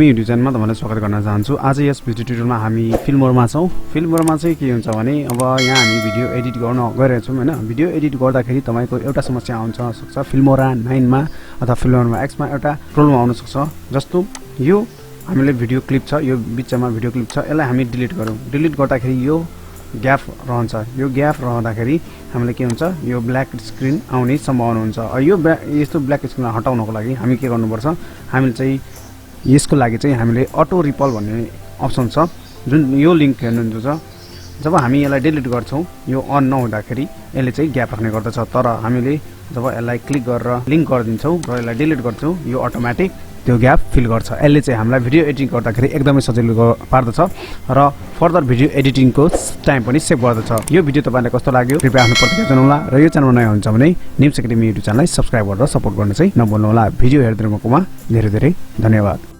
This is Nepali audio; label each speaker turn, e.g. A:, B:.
A: युट्युब च्यानलमा तपाईलाई स्वागत गर्न चाहन्छु। आज यस भिडियो ट्युटोरियलमा हामी फिल्मोरमा छौं। फिल्मोरमा चाहिँ के हुन्छ भने अब यहाँ हामी भिडियो एडिट गर्न गइरहेका छौं हैन। भिडियो एडिट गर्दाखेरि तपाईको एउटा समस्या आउन सक्छ। फिल्मोरा 9 मा अथवा फिल्मोरा X मा एउटा प्रब्लम आउन सक्छ। जस्तो यो हामीले भिडियो क्लिप छ, यो बीचमा भिडियो क्लिप छ, यसलाई हामी डिलिट गरौँ। डिलिट गर्दाखेरि यो ग्याप रहन्छ। यो ग्याप रहँदाखेरि हामीले के हुन्छ, यो ब्ल्याक स्क्रिन आउने सम्भावना हुन्छ। यो यस्तो ब्ल्याक स्क्रिन हटाउनको लागि हामी के गर्नुपर्छ, हामीले चाहिँ यसको लागि चाहिँ हामीले अटो रिपल भन्ने अप्सन छ, जुन यो लिंक हेर्नुहुन्छ। जब हामी यसलाई डिलिट गर्छौं, यो अन नहुँदाखेरि यसले चाहिँ ग्याप राख्ने गर्दछ। तर हामीले जब यसलाई क्लिक गरेर लिंक गरिदिन्छौं र यसलाई डिलिट गर्छौं, यो अटोमेटिक त्यो ग्याप फिल गर्छ। यसले चाहिँ हामीलाई भिडियो एडिटिङ गर्दाखेरि एकदमै सजिलो पार्दछ र फर्दर भिडियो एडिटिङको टाइम पनि सेभ गर्दछ। यो भिडियो तपाईलाई कस्तो लाग्यो कृपया आफ्नो प्रतिक्रिया जनाउला र यो च्यानलमा नयाँ हुनुहुन्छ भने निम्स एकाडेमी युट्युब च्यानललाई सब्स्क्राइब गरेर सपोर्ट गर्न चाहिँ नभुल्नुहोला। भिडियो हेर्दिनुकोमा धेरै धेरै धन्यवाद।